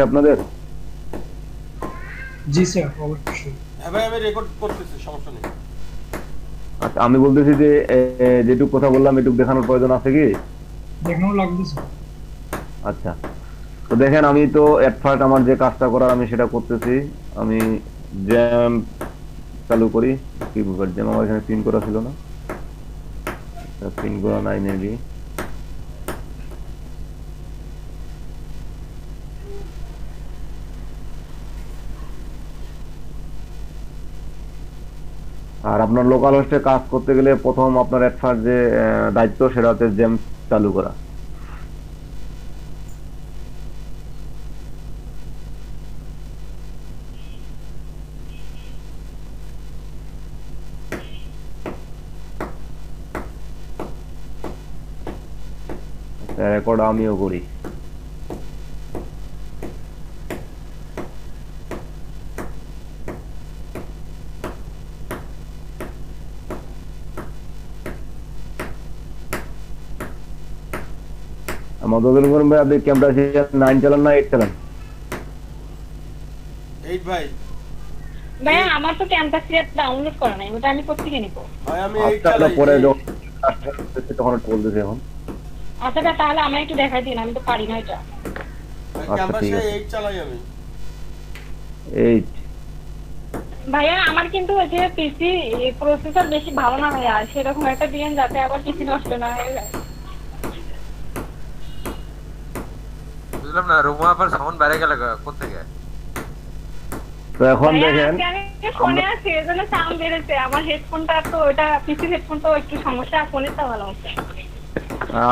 আপনাদের জি স্যার, অবশ্যই। হ্যাঁ ভাই, আমি রেকর্ড করতেছি, সমস্যা নেই। আচ্ছা, আমি বলতেছি যে যেটুকু কথা বললাম এটুকু দেখানোর প্রয়োজন আছে কি? দেখানো লাগতেছে। আচ্ছা, তো দেখেন আমি তো এট ফার্স্ট আমার যে কাজটা করার আমি সেটা করতেছি। আমি জ্যাম চালু করি। কি ব্যাপার, জ্যাম আমার এখানে পিন করা ছিল না? পিন করা নাই মেবি। আর আপনার লোকাল হোস্টে কাজ করতে গেলে প্রথম আপনার এট ফার্স্ট যে দায়িত্ব সেটা হচ্ছে জ্যাম চালু করা। রেকর্ড আমিও করি। আমাদের ভাই, আপনি ক্যামেরা 9 চালান না 8 চালান? 8 ভাই। ভাইয়া আমার তো ক্যাম্পাসিয়ার ডাউনলোড করা নাই, ওটা আমি কোত্থেকে নিব? ভাই আমি 8 আচ্ছা, চালাই। পরে যখন তখন একটু বলতেছি এখন। আচ্ছা তাহলে আমায় একটু দেখাই দিন, আমি তো পারি না এটা। ভাই আচ্ছা, ক্যাম্পাসে ঠিক আছে। 8 চালাই আমি। 8। ভাইয়া আমার কিন্তু ওই যে পিসি প্রসেসর বেশি ভালো না ভাইয়া, সেরকম একটা দিন যাতে আবার পিসি নষ্ট না হয়ে যায়। বুঝলাম না, রুমা আবার সাউন্ড বাইরে গেল কোথা থেকে? তো এখন ভাইয়া দেখেন আজকে আমি ফোনে আছি, এজন্য সাউন্ড বেড়েছে। আমার হেডফোনটা তো ওটা পিসির হেডফোন তো একটু সমস্যা, ফোনেরটা ভালো হচ্ছে।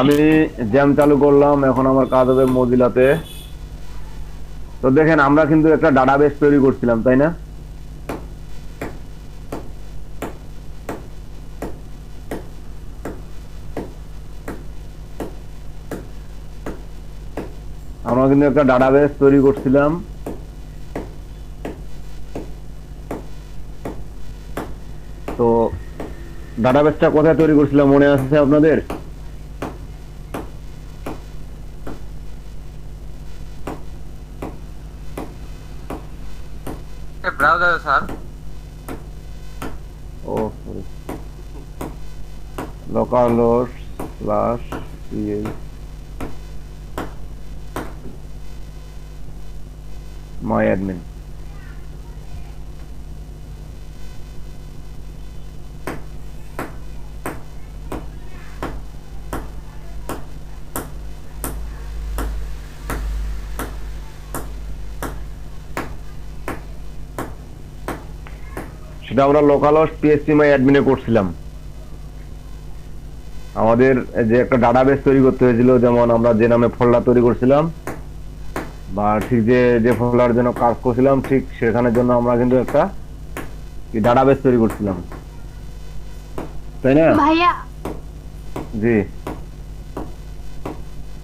আমি জ্যাম চালু করলাম, এখন আমার কাজ হবে মজিলাতে। তো দেখেন আমরা কিন্তু একটা ডাটাবেস তৈরি করছিলাম, তাই না? আমরা কিন্তু একটা ডাটাবেস তৈরি করছিলাম। তো ডাটাবেসটা কোথায় তৈরি করছিলাম মনে আছে আপনাদের? Browser sir. Oh sorry, localhost slash ch my admin। সেটা আমরা লোকালহোস্ট পিএসসি মাই অ্যাডমিনে করছিলাম। আমাদের যে একটা ডাটাবেস তৈরি করতে হয়েছিল, যেমন আমরা যে নামে ফোল্ডার তৈরি করছিলাম বা ঠিক যে যে ফোল্ডারের জন্য কাজ করছিলাম ঠিক সেখানের জন্য আমরা কিন্তু একটা ডাটাবেস তৈরি করছিলাম, তাই না? ভাইয়া জি।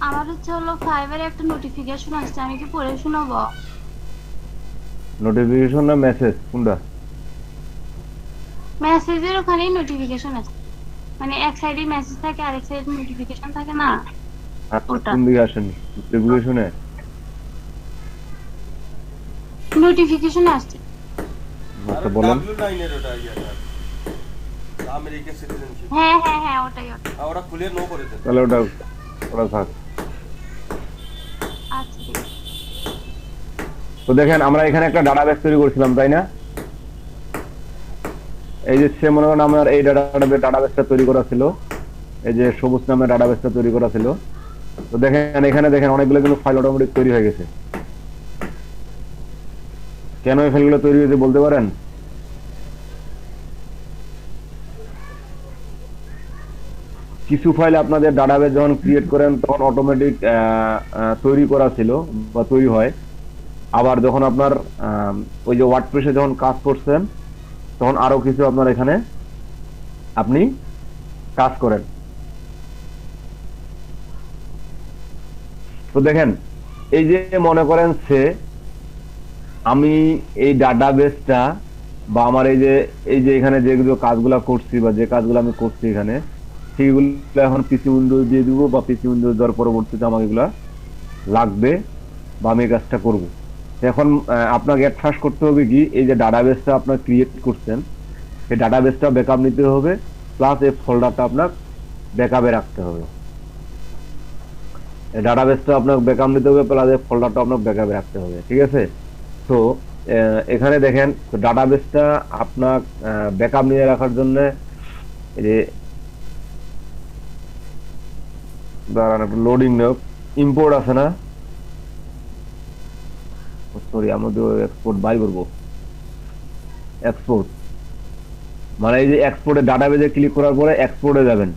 আমার হলো ফাইবারে একটা নোটিফিকেশন আসছে, আমি কি পড়ে শোনাবো? নোটিফিকেশন না মেসেজ কোনটা? মেসেজের ওখানেই নোটিফিকেশন আছে, মানে এক সাইডে মেসেজ থাকে আর এক সাইডে নোটিফিকেশন থাকে না, ওটা কোন দিকে আসেন নোটিফিকেশনে? নোটিফিকেশন আসছে। আচ্ছা বলেন। W9 এর ওটা ইয়াটা। American citizenship. হ্যাঁ হ্যাঁ হ্যাঁ, ওটাই ওটাই। ওটা খুলে নো করে দেন। তাহলে ওটা ওটা থাক। আচ্ছা ঠিক আছে। তো দেখেন আমরা এখানে একটা ডাটাবেস তৈরি করছিলাম, তাই না? এই যে সে মনে করেন আমার এই ডাটাবেসটা তৈরি করা ছিল, এই যে সবুজ নামের ডাটাবেসটা তৈরি করা ছিল। তো দেখেন এখানে দেখেন অনেকগুলো কিন্তু ফাইল অটোমেটিক তৈরি হয়ে গেছে। কেন এই ফাইলগুলো তৈরি হয়েছে বলতে পারেন? কিছু ফাইল আপনাদের ডাটাবেস যখন ক্রিয়েট করেন তখন অটোমেটিক তৈরি করা ছিল বা তৈরি হয়। আবার যখন আপনার ওই যে ওয়ার্ডপ্রেসে যখন কাজ করছেন তখন আরো কিছু আপনার এখানে আপনি কাজ করেন। তো দেখেন এই যে মনে করেন আমি এই ডাটাবেসটা বা আমার এই যে এখানে যেগুলো কাজগুলো করছি বা যে কাজগুলো আমি করছি এখানে সেইগুলো এখন পিসি উইন্ডোজ দিয়ে দিব, বা পিসি উইন্ডোজ দেওয়ার পরবর্তীতে আমাকে এগুলা লাগবে বা আমি এই কাজটা করব। এখন আপনাকে এট ফার্স্ট করতে হবে কি, এই যে ডাটাবেসটা আপনার ক্রিয়েট করছেন সেই ডাটাবেসটা ব্যাকআপ নিতে হবে, প্লাস এই ফোল্ডারটা আপনার ব্যাকআপে রাখতে হবে। এই ডাটাবেসটা আপনার ব্যাকআপ নিতে হবে, প্লাস এই ফোল্ডারটা আপনার ব্যাকআপে রাখতে হবে, ঠিক আছে? তো এখানে দেখেন ডাটাবেসটা আপনার ব্যাকআপ নিয়ে রাখার জন্য এই যে দাঁড়ান একটু লোডিং নেব, ইম্পোর্ট আছে না, সরি আমাদের এক্সপোর্ট বাই করবো, এক্সপোর্ট মানে এই যে এক্সপোর্টে ডাটাবেজে ক্লিক করার পরে এক্সপোর্টে যাবেন,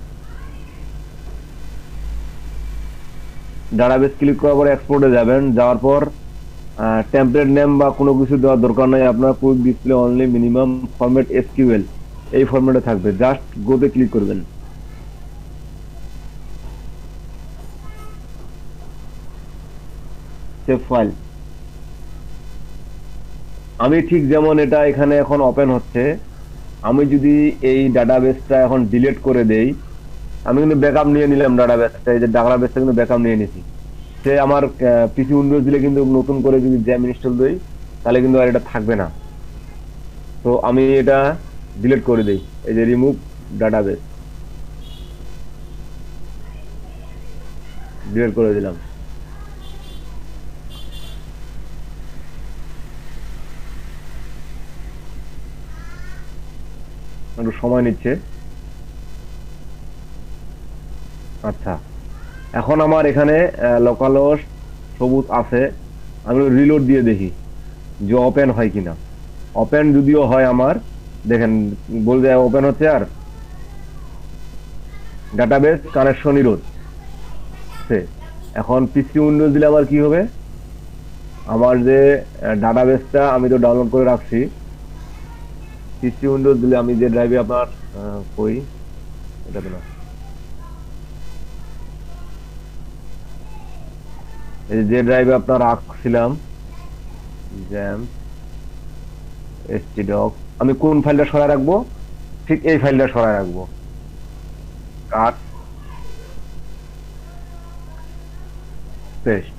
ডাটাবেস ক্লিক করার পরে এক্সপোর্টে যাবেন, যাওয়ার পর টেমপ্লেট নেম বা কোনো কিছু দেওয়ার দরকার নাই, আপনার quick display only minimum format SQL এই ফরম্যাটে থাকবে, জাস্ট গোতে ক্লিক করবেন। Save file. আমি ঠিক যেমন এটা এখানে এখন ওপেন হচ্ছে, আমি যদি এই ডাটাবেসটা এখন ডিলিট করে দেই, আমি কিন্তু ব্যাকআপ নিয়ে নিলাম ডাটাবেসটা, এই যে ডাটাবেসটা কিন্তু ব্যাকআপ নিয়ে নিছি, সে আমার পিসি উইন্ডোজ দিলে কিন্তু নতুন করে যদি জ্যাম ইনস্টল দেই তাহলে কিন্তু আর এটা থাকবে না। তো আমি এটা ডিলিট করে দেই, এই যে রিমুভ ডাটাবেস, ডিলিট করে দিলাম। একটু সময় নিচ্ছে। আচ্ছা, এখন আমার এখানে লোকাল হোস্ট সবুজ আছে, আমি রিলোড দিয়ে দেখি যে ওপেন হয় কিনা। ওপেন যদিও হয় আমার, দেখেন বলতে ওপেন হচ্ছে, আর ডাটাবেস কানেকশন ইরোড। এখন পিসি উইন্ডোজ দিলে আমার কি হবে, আমার যে ডাটাবেসটা আমি তো ডাউনলোড করে রাখছি, পিসি উইন্ডোজ দিলে আমি যে ড্রাইভে আপনার কই এটা তো না, এই যে ড্রাইভে আপনার রাখছিলাম জ্যাম htdoc, আমি কোন ফাইলটা সরায় রাখবো, ঠিক এই ফাইলটা সরায় রাখবো, কাট পেস্ট।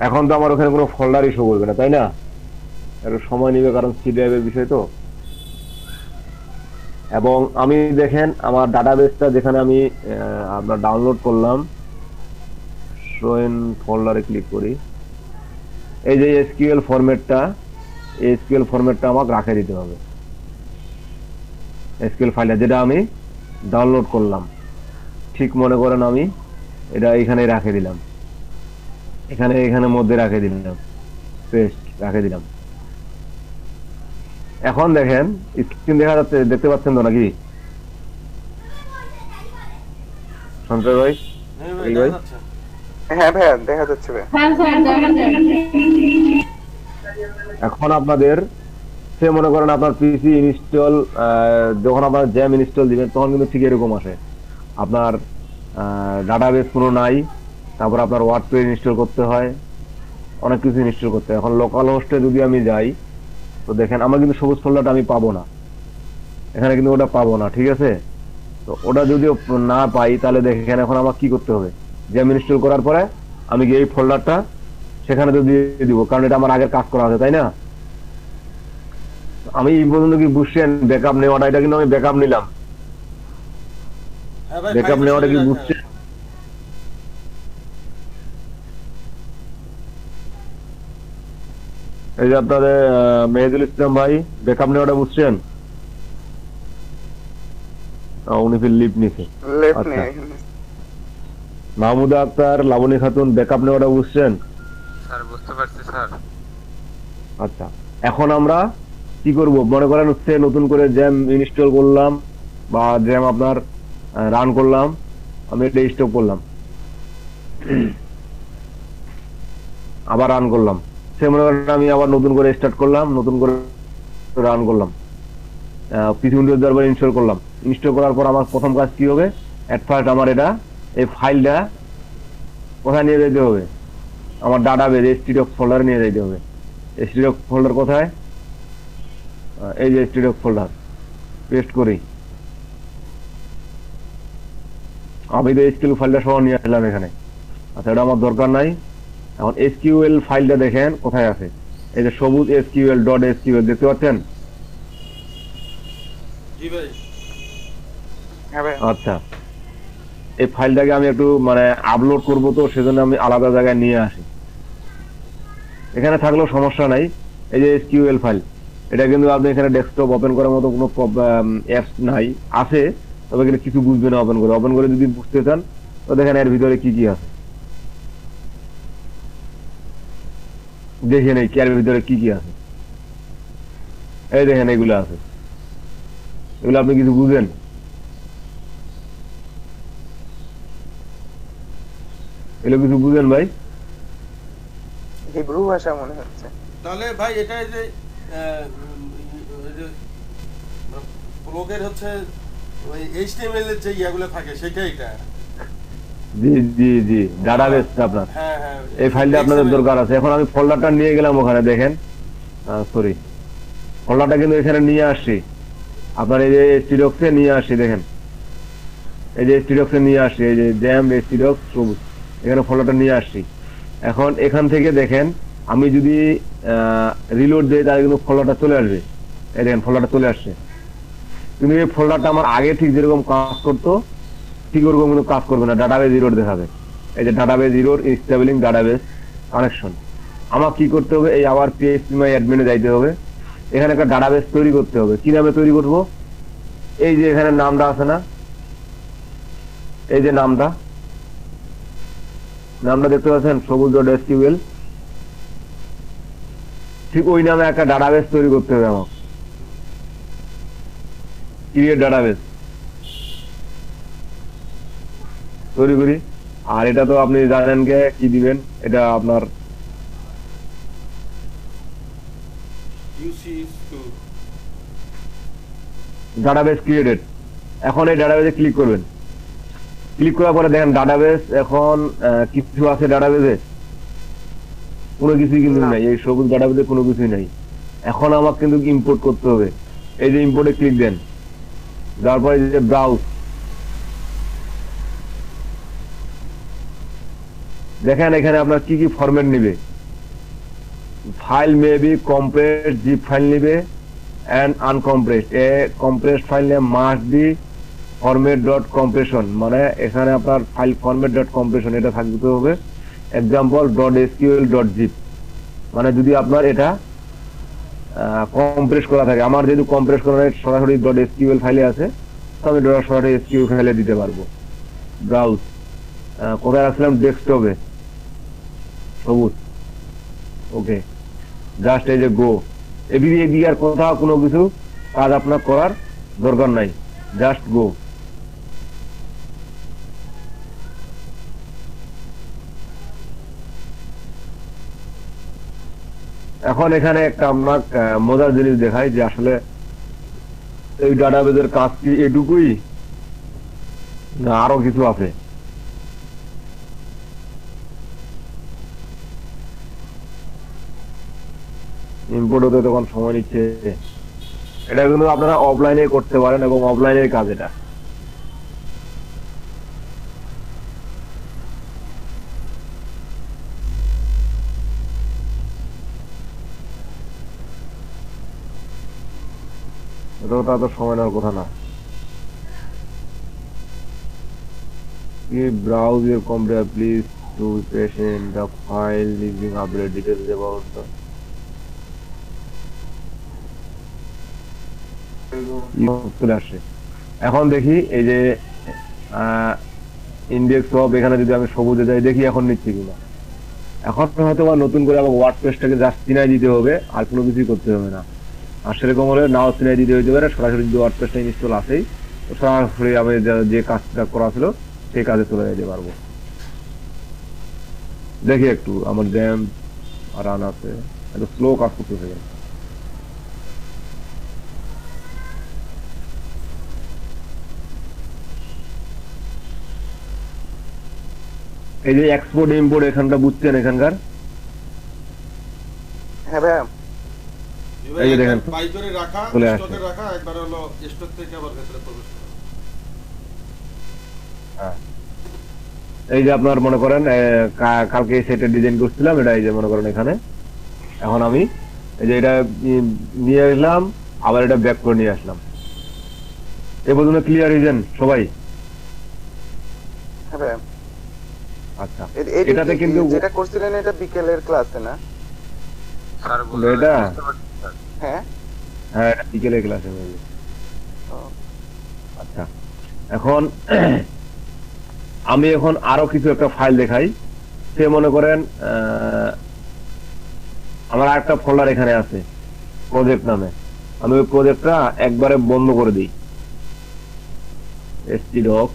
এখন তো আমার ওখানে কোনো ফোল্ডারই শো করবে না, তাই না? একটু সময় নেবে, কারণ সি ড্রাইভের বিষয় তো। এবং আমি দেখেন আমার ডাটাবেসটা যেখানে আমি আপনার ডাউনলোড করলাম, শো ইন ফোল্ডারে ক্লিক করি, এই যে এসকিউএল ফরম্যাটটা, এই এসকিউএল ফরম্যাটটা আমাকে রাখে দিতে হবে, এসকিউএল ফাইলটা যেটা আমি ডাউনলোড করলাম। ঠিক মনে করেন আমি এটা এখানে রাখে দিলাম, এখানে মধ্যে রাখে দিলাম, পেস্ট রাখে দিলাম। এখন দেখেন স্ক্রিন দেখা যাচ্ছে, দেখতে পাচ্ছেন তো নাকি সঞ্জয় ভাই? এই ভাই, হ্যাঁ ভাইয়া দেখা যাচ্ছে ভাই। এখন আপনাদের সে মনে করেন আপনার পিসি ইনস্টল, যখন আপনার জ্যাম ইনস্টল দিবেন তখন কিন্তু ঠিক এরকম আসে, আপনার ডাটাবেস কোনো নাই, তারপর আপনার ওয়ার্ডপ্রেস ইনস্টল করতে হয়, অনেক কিছু ইনস্টল করতে হয়। এখন লোকাল হোস্টে যদি আমি যাই, তো দেখেন আমার কিন্তু সবুজ ফোল্ডারটা আমি পাবো না, এখানে কিন্তু ওটা পাবো না, ঠিক আছে? তো ওটা যদি না পাই তাহলে দেখেন এখন আমার কি করতে হবে, জ্যাম ইনস্টল করার পরে আমি গিয়ে এই ফোল্ডারটা সেখানে তো দিয়ে দিব, কারণ এটা আমার আগের কাজ করা আছে, তাই না? আমি এই পর্যন্ত কি বুঝছেন ব্যাকআপ নেওয়াটা? এটা কিন্তু আমি ব্যাকআপ নিলাম, হ্যাঁ ভাই, ব্যাকআপ ফাইল নেওয়াটা কি সরিয়ে বুঝছেন? এই যে আপনাদের মেহেদুল ইসলাম ভাই ব্যাকআপ নেওয়াটা বুঝছেন? উনি ফির লিপ নিছে। লেফট আচ্ছা। নেই মাহমুদা আক্তার, লাবণী খাতুন ব্যাকআপ নেওয়াটা বুঝছেন? স্যার বুঝতে পারছি স্যার। আচ্ছা, এখন আমরা কি করব, মনে করেন হচ্ছে নতুন করে জ্যাম ইনস্টল করলাম বা জ্যাম আপনার রান করলাম, আমি এটা স্টপ করলাম, আবার রান করলাম, সে মনে করেন আমি আবার নতুন করে স্টার্ট করলাম, নতুন করে রান করলাম, পিসি উইন্ডোজ দ্বারা ইনস্টল করলাম। ইনস্টল করার পর আমার প্রথম কাজ কি হবে, এট ফার্স্ট আমার এটা এই ফাইলটা কোথায় নিয়ে যেতে হবে, আমার ডাটাবেস htdoc ফোল্ডারে নিয়ে যেতে হবে। htdoc ফোল্ডার কোথায়, এই যে htdoc ফোল্ডার, পেস্ট করি। আমি তো এসকিউএল ফাইলটা সহ নিয়ে আসলাম এখানে। আচ্ছা, এটা আমার দরকার নাই, এখন এসকিউএল ফাইলটা দেখেন কোথায় আছে, এই যে সবুজ এসকিউএল ডট এসকিউএল দেখতে পাচ্ছেন? জি ভাই। হ্যাঁ ভাইয়া। আচ্ছা, এই ফাইলটাকে আমি একটু মানে আপলোড করব, তো সেজন্য আমি আলাদা জায়গায় নিয়ে আসি। এখানে থাকলেও সমস্যা নাই। এই যে এসকিউএল ফাইল, এটা কিন্তু আপনি এখানে ডেস্কটপ ওপেন করার মতো কোনো অ্যাপস নাই, আছে তবে এখানে কিছু বুঝবে না। ওপেন করে যদি বুঝতে চান তো দেখেন এর ভিতরে কি কি আছে, দেখে নেই কি এর ভিতরে কি কি আছে। এই দেখেন এগুলো আছে, এগুলো আপনি কিছু বুঝেন? এগুলো কিছু বুঝেন ভাই? হিব্রু ভাষা মনে হচ্ছে। তাহলে ভাই এটা এই যে ব্লগের হচ্ছে ওই এইচটিএমএল এর যে ইয়াগুলো থাকে সেটা এটা। জি জি জি, ডাটাবেস আপনার, হ্যাঁ হ্যাঁ। এই ফাইলটা আপনাদের দরকার আছে। এখন আমি ফোল্ডারটা নিয়ে গেলাম ওখানে, দেখেন সরি, ফোল্ডারটা কিন্তু এখানে নিয়ে আসছি আপনার, এই যে স্টিডক্সে নিয়ে আসছি, দেখেন এই যে স্টিডক্সে নিয়ে আসছি, এই যে জ্যাম স্টিডক্স সবুজ, এখানে ফোল্ডারটা নিয়ে আসছি। এখন এখান থেকে দেখেন আমি যদি রিলোড দিই তাহলে কিন্তু ফোল্ডারটা চলে আসবে। এই দেখেন ফোল্ডারটা চলে আসছে, কিন্তু এই ফোল্ডারটা আমার আগে ঠিক যেরকম কাজ করতো ঠিক ওরকম কিন্তু কাজ করবে না, ডাটাবেজ এরর দেখাবে। এই যে ডাটাবেজ এরর স্টেবলিং ডাটাবেজ কানেকশন। আমার কি করতে হবে, এই আবার পিএইচপি অ্যাডমিনে যাইতে হবে, এখানে একটা ডাটাবেজ তৈরি করতে হবে। কি নামে তৈরি করব? এই যে এখানে নামটা আছে না, এই যে নামটা দেখতে পাচ্ছেন সবুজ ডট এসকিউএল, ঠিক ওই নামে একটা ডাটাবেজ তৈরি করতে হবে আমার, ক্রিয়েট ডাটাবেজ তৈরি করি। আর এটা তো আপনি জানেন কে কি দিবেন, এটা আপনার ডাটাবেজ ক্রিয়েটেড। এখন এই ডাটাবেজে ক্লিক করবেন, ক্লিক করার পরে দেখেন ডাটাবেজ এখন কিছু আছে, ডাটাবেজে কোনো কিছুই কিন্তু নাই, এই সবুজ ডাটাবেজে কোনো কিছুই নাই। এখন আমাকে কিন্তু ইম্পোর্ট করতে হবে, এই যে ইম্পোর্টে ক্লিক দেন, তারপরে এই যে ব্রাউজ, দেখেন এখানে আপনার কি কি ফরম্যাট নিবে। File may be compressed, zip file নিবে and uncompressed. A compressed file name must be format dot compression, মানে এখানে আপনার ফাইল ফরম্যাট ডট কম্প্রেশন এটা থাকতে হবে। Example dot SQL dot zip, মানে যদি আপনার এটা কম্প্রেস করা থাকে, আমার যেহেতু কম্প্রেস করা সরাসরি ডট এসকিউএল ফাইলে আছে, তো আমি সরাসরি এসকিউএল ফাইলে দিতে পারবো। ব্রাউজ কোথায় রাখছিলাম, ডেস্কটপে সবুজ, ওকে, জাস্ট এই যে গো। এদিকে আর কোথাও কোনো কিছু কাজ আপনার করার দরকার নাই, জাস্ট গো। এখন এখানে একটা আমরা মজার জিনিস দেখাই যে আসলে এই ডাটাবেজের কাজ কি এটুকুই না আরো কিছু আছে। ইম্পোর্ট হতে তখন সময় নিচ্ছে, এটা কিন্তু আপনারা অফলাইনে করতে পারেন এবং অফলাইনের কাজ এটা। এটা তো সময় নেওয়ার কথা না। Browse your computer, please do patient the file using update details about the চলে আসছে। এখন দেখি এই যে ইন্ডেক্স অফ, এখানে যদি আমি সবুজে যাই দেখি এখন নিচ্ছে কিনা। এখন হয়তো বা নতুন করে আবার ওয়ার্ডপ্রেসটাকে জাস্ট চিনাই দিতে হবে, আর কোনো কিছুই করতে হবে না। আর সেরকম হলে নাও চিনাই দিতে হইতে পারে, সরাসরি যদি ওয়ার্ডপ্রেসটা ইনস্টল আছেই তো সরাসরি আমি যে কাজটা করা ছিল সেই কাজে চলে যেতে পারবো। দেখি একটু আমার জ্যাম আর রান আছে, একটু স্লো কাজ করতেছে। এই যে এক্সপোর্ট ইম্পোর্ট এখানটা বুঝছেন, এখানকার হ্যাঁ ভাইয়া। এই যে দেখেন বাই করে রাখা, চলে আসছে। স্টকে রাখা, একবার হলো স্টক থেকে আবার ভেতরে প্রবেশ করা। হ্যাঁ, এই যে আপনার মনে করেন কালকে এই সেটের ডিজাইন করছিলাম, এটা এই যে মনে করেন এখানে। এখন আমি এই যে এটা নিয়ে এলাম, আবার এটা ব্যাক করে নিয়ে আসলাম। এই পর্যন্ত ক্লিয়ার হয়েছেন সবাই? হ্যাঁ ভাইয়া। আচ্ছা, এটাতে এটাতে কিন্তু যেটা করছিলেন এটা বিকেলের ক্লাসে না? স্যার এটা হ্যাঁ হ্যাঁ, এটা বিকেলের ক্লাসে হয়েছে। ও, আচ্ছা, এখন আমি এখন আরো কিছু একটা ফাইল দেখাই। সে মনে করেন আমার আরেকটা ফোল্ডার এখানে আছে প্রজেক্ট নামে। আমি ওই প্রজেক্টটা একবারে বন্ধ করে দিই। htdoc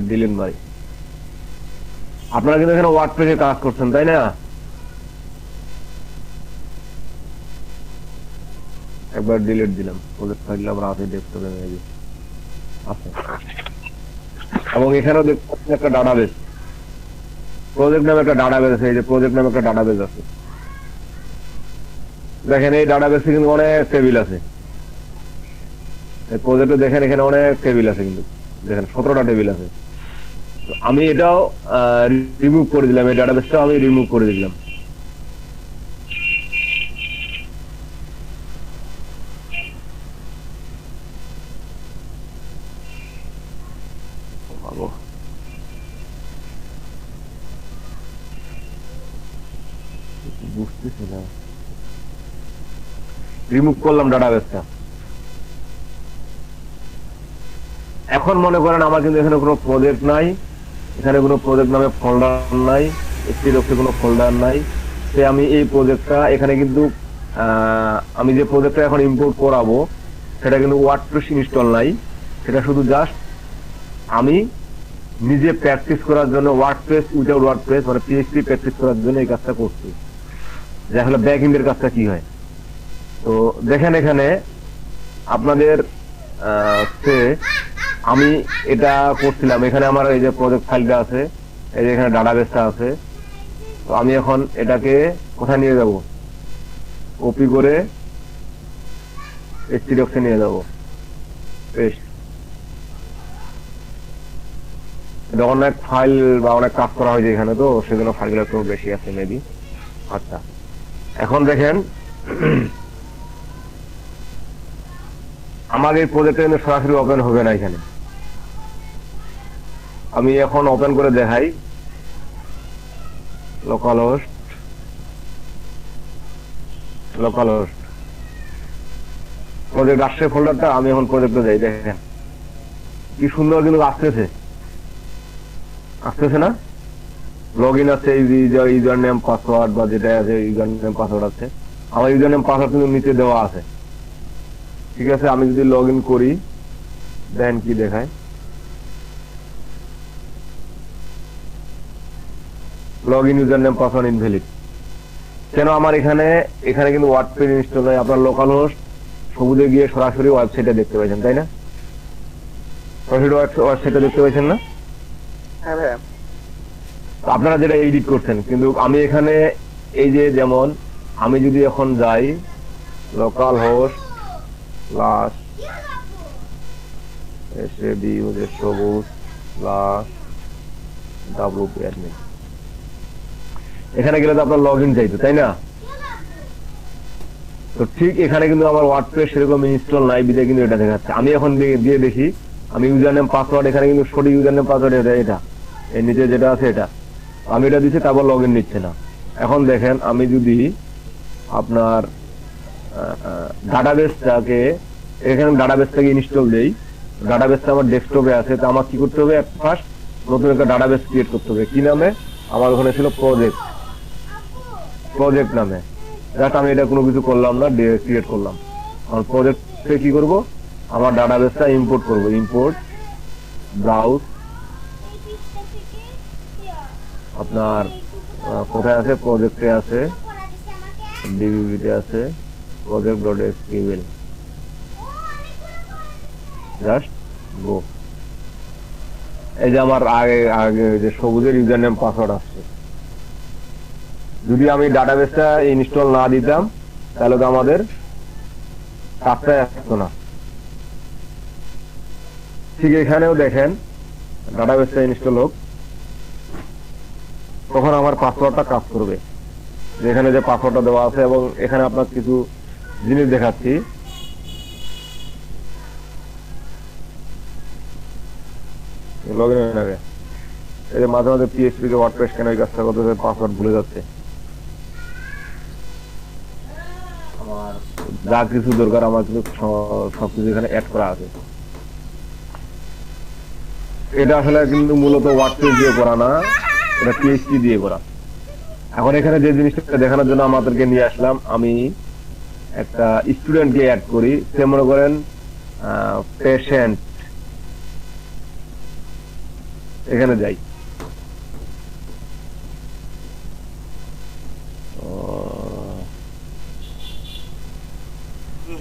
ডিলিট মারি। আপনারা কিন্তু এখানে ওয়ার্ডপ্রেসে কাজ করছেন, তাই না? একবার ডিলিট দিলাম, প্রজেক্ট ফাইল আমরা আছে ডেস্কটপে মেবি আছে। এবং এখানেও দেখতে পাচ্ছেন একটা ডাটাবেস, প্রজেক্ট নামে একটা ডাটাবেস আছে। এই যে প্রজেক্ট নামে একটা ডাটাবেস আছে, দেখেন এই ডাটাবেসে কিন্তু অনেক টেবিল আছে। এই প্রজেক্টে দেখেন এখানে অনেক টেবিল আছে, কিন্তু দেখেন 17টা টেবিল আছে। তো আমি এটাও রিমুভ করে দিলাম, এই ডাটাবেসটাও আমি রিমুভ করে দিলাম। বুঝতেছি না, রিমুভ করলাম ডাটাবেসটা। এখন মনে করেন আমার কিন্তু এখানে কোনো প্রজেক্ট নাই, এখানে কোনো প্রজেক্ট নামে ফোল্ডার নাই, htdoc কোনো ফোল্ডার নাই। সে আমি এই প্রজেক্টটা এখানে কিন্তু আমি যে প্রজেক্টটা এখন ইম্পোর্ট করাবো সেটা কিন্তু ওয়ার্ডপ্রেস ইনস্টল নাই। সেটা শুধু জাস্ট আমি নিজে প্র্যাকটিস করার জন্য ওয়ার্ডপ্রেস উইদাউট ওয়ার্ডপ্রেস মানে PHP প্র্যাকটিস করার জন্য এই কাজটা করছি, যে আসলে ব্যাক এন্ডের কাজটা কি হয়। তো দেখেন এখানে আপনাদের আমি এটা করছিলাম, এখানে আমার এই যে প্রজেক্ট ফাইলটা আছে, এই যে এখানে ডাটাবেসটা আছে। তো আমি এখন এটাকে কোথায় নিয়ে যাব, কপি করে htdoc এ নিয়ে যাব, পেস্ট। এটা অনেক ফাইল বা অনেক কাজ করা হয়েছে এখানে, তো সেজন্য ফাইলগুলো একটু বেশি আছে মেবি। আচ্ছা, এখন দেখেন আমার এই প্রজেক্টটা কিন্তু সরাসরি ওপেন হবে না এখানে। আমি এখন ওপেন করে দেখাই, লোকাল হোস্ট প্রজেক্ট আসছে ফোল্ডারটা। আমি এখন প্রজেক্টে যাই, দেখেন কি সুন্দর কিন্তু আসতেছে না? লগ ইন আছে, ইউজার নেম পাসওয়ার্ড বা যেটা আছে ইউজার নেম পাসওয়ার্ড আছে। আমার ইউজার নেম পাসওয়ার্ড কিন্তু নিচে দেওয়া আছে, ঠিক আছে। আমি যদি লগ ইন করি, দেন কি দেখায়, log in user name password invalid. কেন? আমার এখানে কিন্তু ওয়ার্ডপ্রেস ইনস্টল হয়। আপনার লোকাল হোস্ট সবুজে গিয়ে সরাসরি ওয়েবসাইটে দেখতে পাচ্ছেন, তাই না? সরাসরি ওয়েবসাইটে দেখতে পাচ্ছেন না? হ্যাঁ ভাইয়া। আপনারা যেটা এডিট করছেন, কিন্তু আমি এখানে এই যে যেমন আমি যদি এখন যাই লোকাল হোস্ট প্লাস সবুজ প্লাস wp admin, এখানে গেলে তো আপনার লগ ইন চাইতো, তাই না? তো ঠিক এখানে কিন্তু আমার ওয়ার্ডপ্রেস সেরকম ইনস্টল নাই, বিধায় কিন্তু এটা দেখাচ্ছে। আমি এখন দিয়ে দেখি, আমি ইউজার নেম পাসওয়ার্ড এখানে কিন্তু সঠিক ইউজার নেম পাসওয়ার্ড এটা এর নিচে যেটা আছে এটা আমি এটা দিচ্ছি, তারপর লগ ইন নিচ্ছে না। এখন দেখেন আমি যদি আপনার ডাটাবেসটাকে এখানে ডাটাবেসটাকে ইনস্টল দেই, ডাটাবেসটা আমার ডেস্কটপে আছে, তো আমার কি করতে হবে, ফার্স্ট নতুন একটা ডাটাবেস ক্রিয়েট করতে হবে। কি নামে? আমার ওখানে ছিল প্রজেক্ট নামে। জাস্ট আমি এটা কোনো কিছু করলাম না, ক্রিয়েট করলাম। আমার প্রজেক্টে কি করব, আমার ডাটাবেসটা ইম্পোর্ট করব। ইম্পোর্ট ব্রাউজ, আপনার কোথায় আছে, প্রজেক্টে আছে, ডিবিবিতে আছে, project.sql, জাস্ট গো। এই যে আমার আগে যে সবুজের ইউজার নেম পাসওয়ার্ড আসছে। যদি আমি ডাটাবেসটা ইনস্টল না দিতাম তাহলে তো আমাদের কাজটাই আসতো না। ঠিক এখানেও দেখেন ডাটাবেসটা ইনস্টল হোক, তখন আমার পাসওয়ার্ডটা কাজ করবে। যেখানে যে পাসওয়ার্ডটা দেওয়া আছে, এবং এখানে আপনার কিছু জিনিস দেখাচ্ছি। লগ ইন হয়ে যাবে। এই যে মাঝে মাঝে পিএইচপি কে ওয়ার্ডপ্রেস কেন এই কাজটা করতে পাসওয়ার্ড ভুলে যাচ্ছে। আমার যা কিছু দরকার আমার কিন্তু সবকিছু এখানে অ্যাড করা আছে। এটা আসলে কিন্তু মূলত ওয়ার্ডপ্রেস দিয়ে করা না, এটা পিএইচপি দিয়ে করা। এখন এখানে যে জিনিসটা দেখানোর জন্য আমাদেরকে নিয়ে আসলাম, আমি একটা স্টুডেন্টকে অ্যাড করি। সে মনে করেন পেশেন্ট, এখানে যাই।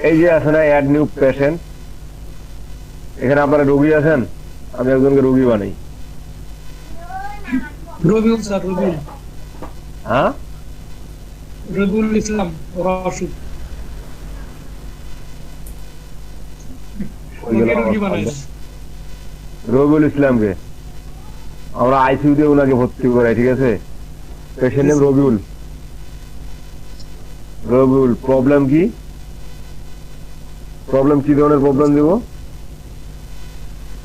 এই যে আছে না অ্যাড নিউ পেশেন্ট, এখানে আপনারা রোগী আছেন, আমি একজনকে রোগী বানাই। রবিউল স্যার, রবিউল হ্যাঁ, রবিউল ইসলাম রশিদ রোগী বানাই। রবিউল ইসলামকে আমরা আইসিইউতে ওনাকে ভর্তি করাই, ঠিক আছে? Patient name Rabiul. Rabiul, problem কি? প্রবলেম কি ধরনের প্রবলেম দিব?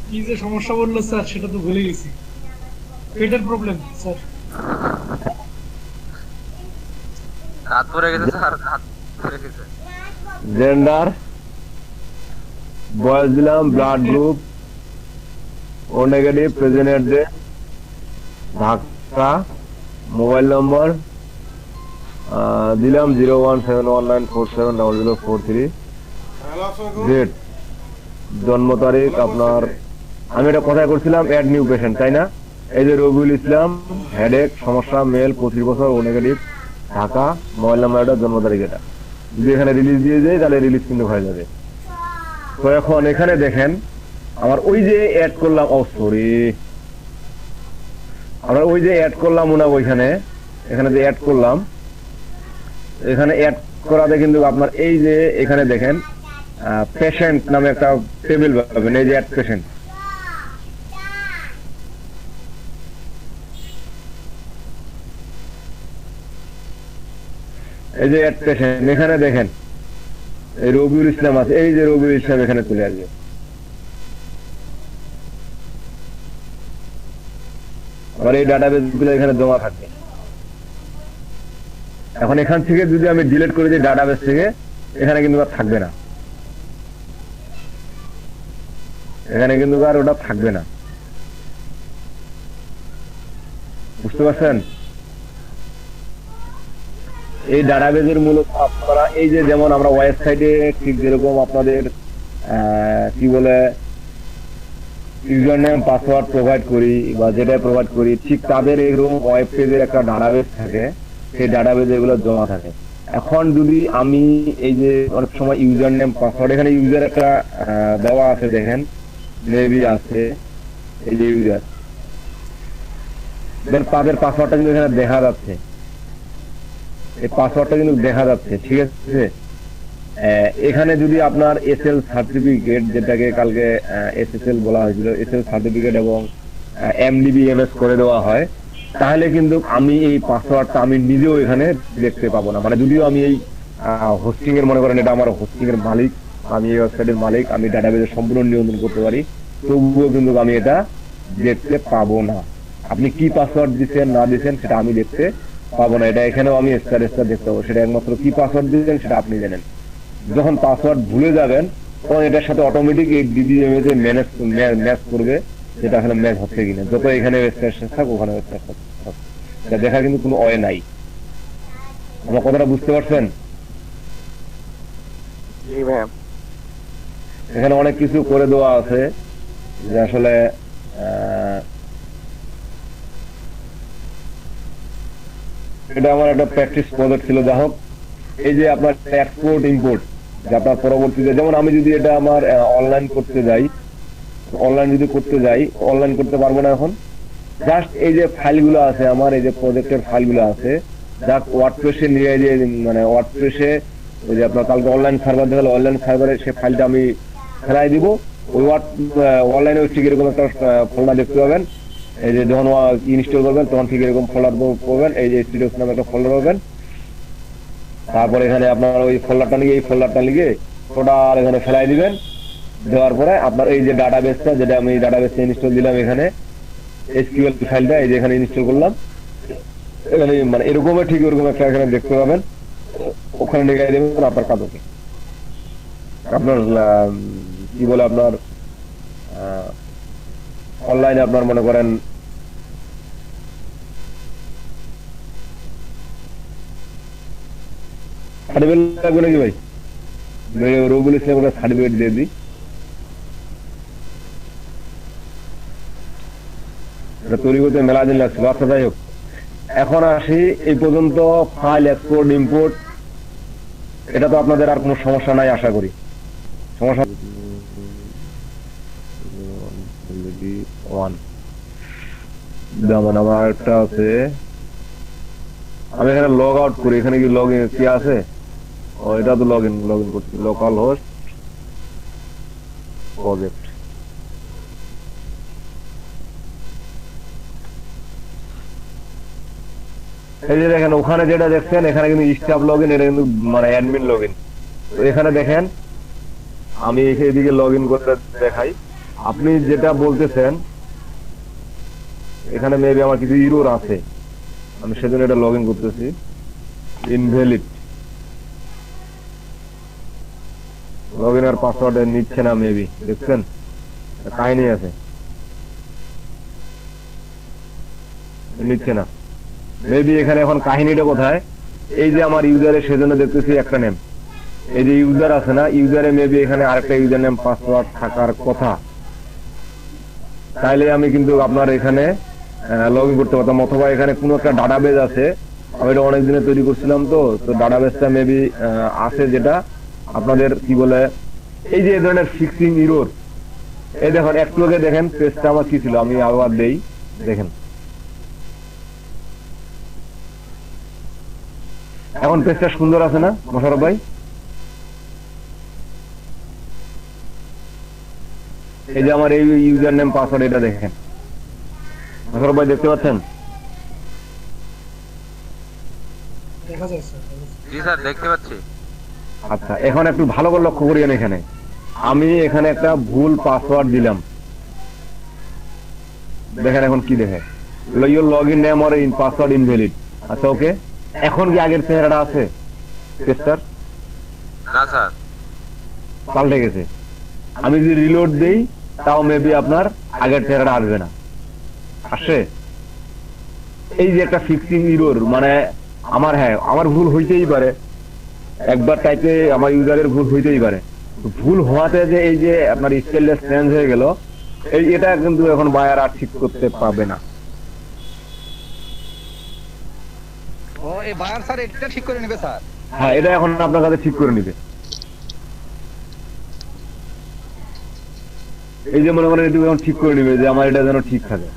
কি যে সমস্যা বললো স্যার সেটা তো ভুলে গেছি। পেটের প্রবলেম স্যার। রাত পরে গেছে স্যার, রাত পরে গেছে। জেন্ডার, বয়স দিলাম, blood group O negative, present address Dhaka, mobile number দিলাম 01719470043, হ্যালো, আসসালামু ডেট, জন্ম তারিখ আপনার। আমি এটা কোথায় করছিলাম? অ্যাড নিউ পেশেন্ট, তাই না? এই যে রবিউল ইসলাম, হেডেক, সমস্যা, মেল, 25 বছর, ও নেগেটিভ, ঢাকা, মোবাইল নাম্বার, এটা, জন্ম তারিখ এটা। যদি এখানে রিলিজ দিয়ে যায় তাহলে রিলিজ কিন্তু হয়ে যাবে। তো এখন এখানে দেখেন আমার ওই যে অ্যাড করলাম, ও সরি, আমরা ওই যে অ্যাড করলাম ওনাকে ওইখানে, এখানে যে অ্যাড করলাম, এখানে অ্যাড করাতে কিন্তু আপনার এই যে এখানে দেখেন পেশেন্ট নামে একটা টেবিল পাবেন, এই যে অ্যাড পেশেন্ট। এই যে অ্যাড পেশেন্ট, এখানে দেখেন এই রবিউল ইসলাম আছে, এই যে রবিউল ইসলাম এখানে চলে আসবে। আবার এই ডাটাবেস গুলো এখানে জমা থাকে। এখন এখান থেকে যদি আমি ডিলিট করে দিই ডাটাবেস থেকে, এখানে কিন্তু আর থাকবে না, এখানে কিন্তু আর ওটা থাকবে না। বুঝতে পারছেন? এই ডাটাবেজের মূলত আপনারা এই যে যেমন আমরা ওয়েবসাইটে ঠিক যেরকম আপনাদের কি বলে ইউজার নেম পাসওয়ার্ড প্রোভাইড করি বা যেটা প্রোভাইড করি, ঠিক তাদের এরকম ওয়েব পেজের একটা ডাটাবেস থাকে, সেই ডাটাবেজে এগুলো জমা থাকে। এখন যদি আমি এই যে অনেক সময় ইউজার নেম পাসওয়ার্ড, এখানে ইউজার একটা দেওয়া আছে, দেখেন মেবি আছে, এই যে ইউজার, তাদের পাসওয়ার্ডটা কিন্তু এখানে দেখা যাচ্ছে, এই পাসওয়ার্ডটা কিন্তু দেখা যাচ্ছে, ঠিক আছে? এখানে যদি আপনার এসএল সার্টিফিকেট, যেটাকে কালকে এসএসএল বলা হয়েছিল, এসএল সার্টিফিকেট এবং এমডিবিএমএস করে দেওয়া হয়, তাহলে কিন্তু আমি এই পাসওয়ার্ডটা আমি নিজেও এখানে দেখতে পাবো না। মানে যদিও আমি এই হোস্টিং এর, মনে করেন এটা আমার হোস্টিং এর মালিক, আমি এই ওয়েবসাইটের মালিক, আমি ডাটাবেজের সম্পূর্ণ নিয়ন্ত্রণ করতে পারি, তবুও কিন্তু আমি এটা দেখতে পাবো না। আপনি কি পাসওয়ার্ড দিচ্ছেন না দিচ্ছেন সেটা আমি দেখতে পাবো না। এটা এখানেও আমি স্টার স্টার দেখতে পাবো, সেটা একমাত্র কি পাসওয়ার্ড দিচ্ছেন সেটা আপনি জানেন। যখন পাসওয়ার্ড ভুলে যাবেন তখন এটার সাথে অটোমেটিক এই ডিবিএমএস এ ম্যাচ করবে, যেটা আসলে ম্যাচ হচ্ছে কিনা। যত এখানে স্টার থাক ওখানে স্টার থাক, এটা দেখা কিন্তু কোনো ওয়ে নাই। আমার কথাটা বুঝতে পারছেন? জি ম্যাম। এখানে অনেক কিছু করে দেওয়া আছে যে আসলে এটা আমার একটা প্র্যাকটিস প্রজেক্ট ছিল। যা হোক, এই যে আপনার এক্সপোর্ট ইম্পোর্ট, যে আপনার পরবর্তীতে যেমন আমি যদি এটা আমার অনলাইন করতে যাই, অনলাইন যদি করতে যাই, অনলাইন করতে পারবো না এখন। জাস্ট এই যে ফাইলগুলো আছে আমার, এই যে প্রজেক্টের ফাইলগুলো আছে, জাস্ট ওয়ার্ডপ্রেসে নিয়ে যে মানে ওয়ার্ডপ্রেসে ওই যে আপনার কালকে অনলাইন সার্ভার দেখালো, অনলাইন সার্ভারে সে ফাইলটা আমি ফেলাই দিব। ওই অনলাইনে ঠিক এরকম একটা ফোল্ডার দেখতে পাবেন। এই যে যখন ইনস্টল করবেন তখন ঠিক এরকম ফোল্ডার পাবেন, এই যে স্টুডিওস নামে একটা ফোল্ডার পাবেন। তারপর এখানে আপনার ওই ফোল্ডারটা লিখে এই ফোল্ডারটা লিখে টোটাল এখানে ফেলাই দিবেন। দেওয়ার পরে আপনার এই যে ডাটাবেসটা, যেটা আমি ডাটাবেসটা ইনস্টল দিলাম, এখানে এসকিউএল ফাইলটা এই যে এখানে ইনস্টল করলাম, এখানে মানে এরকম ঠিক ওরকম একটা এখানে দেখতে পাবেন। ওখানে লিখে দেবেন আপনার কাজ হবে। আপনার কি বলে আপনার অনলাইনে আপনার মনে করেন সার্টিফিকেট লাগবে নাকি ভাই? রবিউল ইসলামের সার্টিফিকেট দিয়ে দিই, এটা তৈরি করতে মেলা দিন লাগছে। আচ্ছা যাই হোক, এখন আসি এই পর্যন্ত ফাইল এক্সপোর্ট ইম্পোর্ট, এটা তো আপনাদের আর কোনো সমস্যা নাই আশা করি। সমস্যা যেমন আমার একটা আছে, আমি এখানে লগ আউট করি, এখানে কি লগ ইন কি আছে? ও এটা তো লগ ইন করছি, লোকাল হোস্ট প্রজেক্ট। এই যে দেখেন ওখানে যেটা দেখছেন, এখানে কিন্তু স্টাফ লগ ইন, এটা কিন্তু মানে অ্যাডমিন লগ ইন। এখানে দেখেন আমি এদিকে লগ ইন করে দেখাই। আপনি যেটা বলতেছেন এখানে মেবি আমার কিছু ইরর আছে, আমি সেজন্য এটা লগ ইন করতেছি। ইনভ্যালিড লগ ইন আর পাসওয়ার্ড নিচ্ছে না, মেবি দেখছেন কাহিনী আছে, নিচ্ছে না মেবি। এখানে এখন কাহিনীটা কোথায়? এই যে আমার ইউজারের সেজন্য দেখতেছি একটা নেম, এই যে ইউজার আছে না, ইউজারে মেবি এখানে আরেকটা ইউজার নেম পাসওয়ার্ড থাকার কথা, তাইলে আমি কিন্তু আপনার এখানে লগ ইন করতে পারতাম। অথবা এখানে কোনো একটা ডাটাবেজ আছে, আমি এটা অনেক দিনে তৈরি করছিলাম, তো ডাটাবেজটা মেবি আছে, যেটা আপনাদের কি বলে এই যে এই ধরনের ফিক্সিং ইরর। এই দেখেন একটু আগে দেখেন পেজটা আমার কি ছিল, আমি আবার দেই, দেখেন এখন পেজটা সুন্দর আছে না মোশারফ ভাই? এই যে আমার এই ইউজার নেম পাসওয়ার্ড, এটা দেখেন মোশারফ ভাই, দেখতে পাচ্ছেন? দেখা যায় স্যার। জি স্যার দেখতে পাচ্ছি। আচ্ছা এখন একটু ভালো করে লক্ষ্য করিয়েন, এখানে আমি এখানে একটা ভুল পাসওয়ার্ড দিলাম, দেখেন এখন কি দেখে, your log in name or in password invalid. আচ্ছা ওকে, এখন কি আগের চেহারাটা আছে পেজটার? না স্যার, পাল্টে গেছে। আমি যদি রিলোড দেই তাও মেবি আপনার আগের চেহারাটা আসবে না, আসে। এই যে একটা ফিক্সিং ইরর, মানে আমার আমার ভুল হইতেই পারে, একবার টাইপে আমার ইউজারের ভুল হইতেই পারে, ভুল হওয়াতে যে এই যে আপনার স্টাইলটা চেঞ্জ হয়ে গেল, এটা কিন্তু এখন বায়ার আর ঠিক করতে পারবে না। ও এই বায়ার স্যার এটা ঠিক করে নেবে স্যার? হ্যাঁ, এটা এখন আপনার কাছে ঠিক করে নিবে। এই যে মনে করেন এটা এখন ঠিক করে নিবে যে আমার এটা যেন ঠিক থাকে।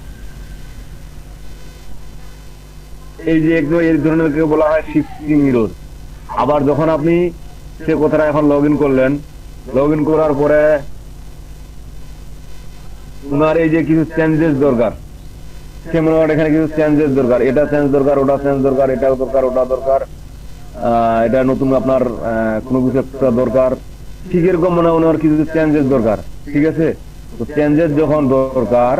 এই যে একদম এই ধরনের বলা হয় ফিক্সিং ইরর। আবার যখন আপনি সে কথাটা এখন লগ ইন করলেন, লগ ইন করার পরে তোমার এই যে কিছু চেঞ্জেস দরকার, সে মনে করেন এখানে কিছু চেঞ্জেস দরকার, এটা চেঞ্জ দরকার, ওটা চেঞ্জ দরকার, এটাও দরকার, ওটা দরকার, এটা নতুন আপনার কোনো কিছু একটা দরকার, ঠিক এরকম মনে হয় কিছু চেঞ্জেস দরকার। ঠিক আছে, তো চেঞ্জেস যখন দরকার,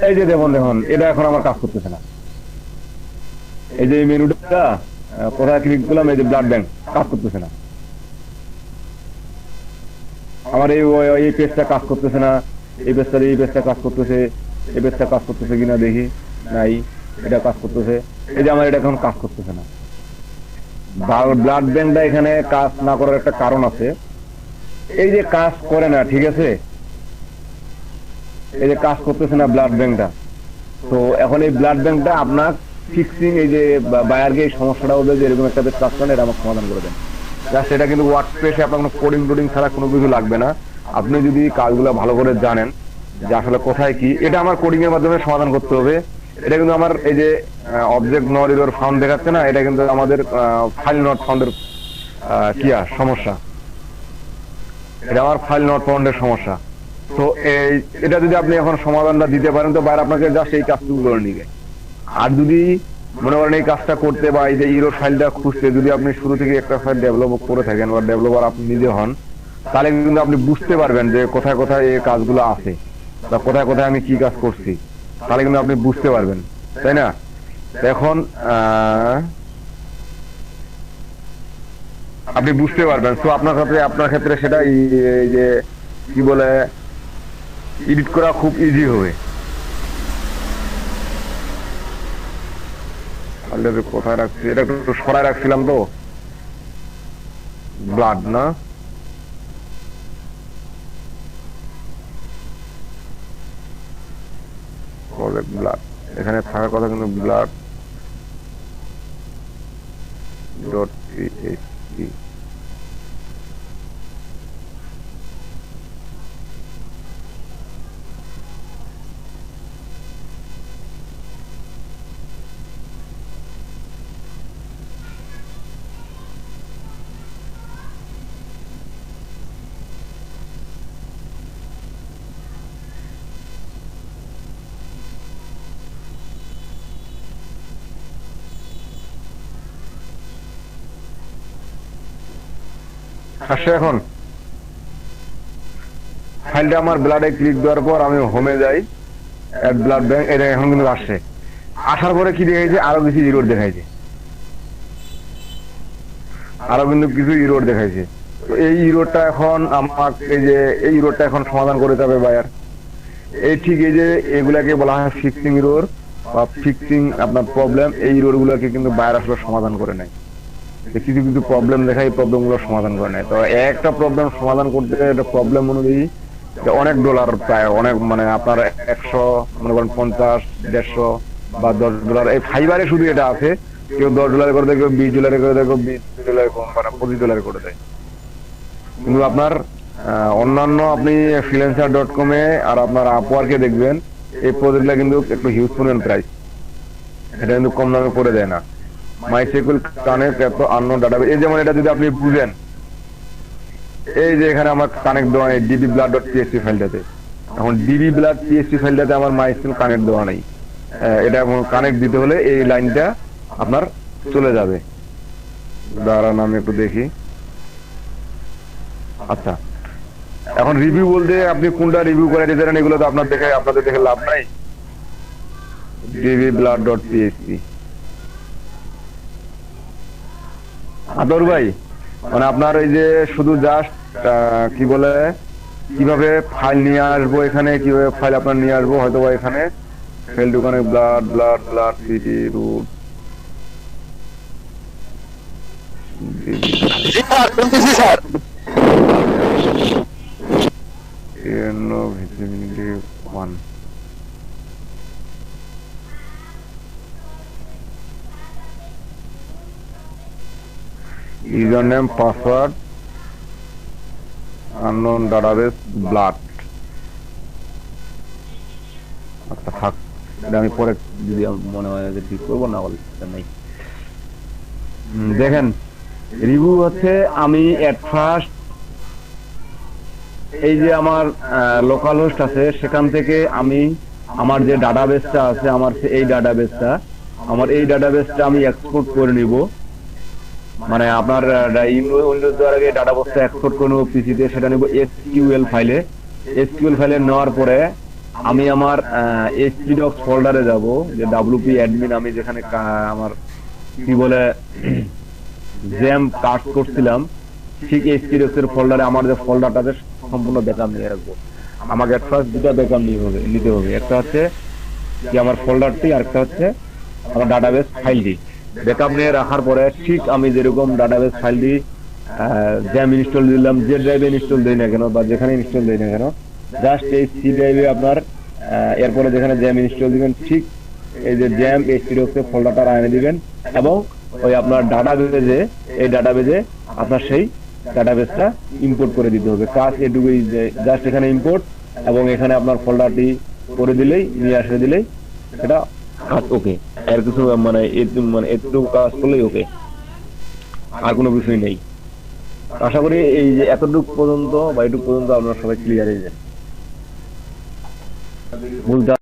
এই যে দেখুন এটা এখন আমার কাজ করতেছে না। এই যে মেনুটা কোথায় ক্লিক করলাম, এই যে ব্লাড ব্যাংক কাজ করতেছে না, আমার এই পেজটা কাজ করতেছে না, এই পেজটা কাজ করতেছে, এই পেজটা কাজ করতেছে কিনা দেখি, নাই, এটা কাজ করতেছে, এই যে আমার এটা এখন কাজ করতেছে না। ব্লাড ব্যাংকটা এখানে কাজ না করার একটা কারণ আছে, এই যে কাজ করে না, ঠিক আছে, এই যে কাজ করতেছে না ব্লাড ব্যাংকটা। তো এখন এই ব্লাড ব্যাংকটা আপনার ফিক্সিং, এই যে বায়ারকে এই সমস্যাটা হলে যে এরকম একটা কাজ করেন, এটা আমাকে সমাধান করে দেন। সেটা কিন্তু ওয়ার্ডপ্রেসে আপনার কোনো কোডিং ছাড়া কোনো কিছু লাগবে না। আপনি যদি কাজগুলো ভালো করে জানেন যে আসলে কোথায় কি, এটা আমার কোডিং এর মাধ্যমে সমাধান করতে হবে। এটা কিন্তু আমার এই যে অবজেক্ট নট এরর ফাউন্ড দেখাচ্ছে না, এটা কিন্তু আমাদের ফাইল নট ফাউন্ডের কি সমস্যা, এটা আমার ফাইল নট ফাউন্ডের সমস্যা। তো এটা যদি আপনি এখন সমাধানটা দিতে পারেন তো বাইরে আপনাকে জাস্ট এই কাজটুকু করে নিবে। আর যদি মনে করেন এই কাজটা করতে বা এই যে ইরোর ফাইলটা খুঁজতে যদি আপনি শুরু থেকে একটা ফাইল ডেভেলপ করে থাকেন বা ডেভেলপার আপনি নিজে হন, তাহলে কিন্তু আপনি বুঝতে পারবেন যে কোথায় কোথায় এই কাজগুলো আছে বা কোথায় কোথায় আমি কি কাজ করছি, তাহলে কিন্তু আপনি বুঝতে পারবেন, তাই না? এখন আপনি বুঝতে পারবেন। তো আপনার ক্ষেত্রে সেটা এই যে কি বলে এডিট করা খুব ইজি হবে। কোথায় রাখছি, এটা একটু সরাই রাখছিলাম তো, ব্লাড না ব্লাড এখানে থাকার কথা, কিন্তু ব্লাড ডট পিএইচপি আসছে। এখন ফাইলটা আমার ব্লাডে ক্লিক দেওয়ার পর আমি হোমে যাই, অ্যাড ব্লাড ব্যাংক, এটা এখন কিন্তু আসছে। আসার পরে কি দেখাইছে, আরো কিছু ইরোড দেখাইছে, আরো কিন্তু কিছু ইরোড দেখাইছে। তো এই ইরোডটা এখন আমাকে এই ইরোডটা এখন সমাধান করে যাবে বায়ার। এই ঠিক এই যে এগুলাকে বলা হয় ফিক্সিং ইরোর বা ফিক্সিং আপনার প্রবলেম, এই ইরোর গুলোকে কিন্তু বায়ার আসলে সমাধান করে নেয়। কিছু কিছু প্রবলেম দেখায়, এই প্রবলেম গুলো সমাধান করে নেয়। তো একটা প্রবলেম সমাধান করতে একটা প্রবলেম অনুযায়ী অনেক ডলার, প্রায় অনেক, মানে আপনার 100 মনে করেন 50, 150 বা $10 এই ফাইবারে শুধু এটা আছে। কেউ $10 করে দেয়, কেউ $20 করে দেয়, কেউ $20 মানে $25 করে দেয়। কিন্তু আপনার অন্যান্য আপনি freelancer.com আর আপনার আপওয়ার্কে দেখবেন এই প্রজেক্টটা কিন্তু একটু হিউজ পরিমাণ প্রাইস, এটা কিন্তু কম দামে পড়ে দেয় না। MySQL কানেক্ট এত আননোন ডাটাবেস, এই যেমন এটা যদি আপনি বুঝেন, এই যে এখানে আমার কানেক্ট দেওয়া নেই dbblood.php ফাইলটাতে। এখন dbblood.php ফাইলটাতে আমার MySQL কানেক্ট দেওয়া নেই, এটা কানেক্ট দিতে হলে এই লাইনটা আপনার চলে যাবে। দাঁড়ান আমি একটু দেখি। আচ্ছা, এখন রিভিউ বলতে আপনি কোনটা রিভিউ করে দিতে পারেন, এগুলো তো আপনাদের দেখে লাভ নাই। dbblood.php আদর ভাই, মানে আপনার এই যে শুধু জাস্ট কি বলে কিভাবে ফাইল নিয়ে আসবো, এখানে কিভাবে ফাইল আপনার নিয়ে আসবো, হয়তো বা এখানে ফাইল দোকানে ব্লাড সিটি রুট ভিজিবিলিটি 1 username password unknown database blood। আচ্ছা থাক, আমি পরে যদি মনে হয় যে ঠিক করবো, না বলে নাই। দেখেন রিভিউ হচ্ছে আমি এট ফার্স্ট এই যে আমার লোকাল হোস্ট আছে সেখান থেকে আমি আমার যে ডাটাবেসটা আছে, আমার এই ডাটাবেসটা আমি এক্সপোর্ট করে নিব। মানে আপনার উইন্ডোজ দেওয়ার আগে ডাটাবেসটা এক্সপোর্ট করে নেব পিসিতে, সেটা নিব এসকিউএল ফাইলে নেওয়ার পরে আমি আমার htdocs ফোল্ডারে যাব, যে wp অ্যাডমিন আমি যেখানে আমার কি বলে জ্যাম কাজ করছিলাম, ঠিক htdocs এর ফোল্ডারে আমার যে ফোল্ডারটা আছে সম্পূর্ণ ব্যাকআপ নিয়ে রাখবো। আমাকে এট ফার্স্ট দুটো ব্যাকআপ নিতে হবে, একটা হচ্ছে কি আমার ফোল্ডারটি, আর একটা হচ্ছে আমার ডাটাবেস ফাইলটি। ব্যাকআপ নিয়ে রাখার পরে ঠিক আমি যেরকম ডাটাবেস ফাইলটি জ্যাম ইনস্টল দিলাম, যে ড্রাইভে ইনস্টল দিই না কেন বা যেখানে ইনস্টল দিই না কেন, জাস্ট এই সি ড্রাইভে আপনার এরপরে যেখানে জ্যাম ইনস্টল দিবেন, ঠিক এই যে জ্যাম htdocs এর ফোল্ডারটা এনে দিবেন এবং ওই আপনার ডাটাবেজে, এই ডাটাবেজে আপনার সেই ডাটাবেসটা ইম্পোর্ট করে দিতে হবে। কাজ এটুকুই, যে জাস্ট এখানে ইম্পোর্ট এবং এখানে আপনার ফোল্ডারটি করে দিলেই, নিয়ে আসে দিলেই সেটা কাজ ওকে। আর কিছু মানে একটু কাজ করলেই ওকে, আর কোনো বিষয় নেই। আশা করি এই যে এতটুকু পর্যন্ত বা এইটুকু পর্যন্ত আপনারা সবাই ক্লিয়ার হয়ে যান। বলতে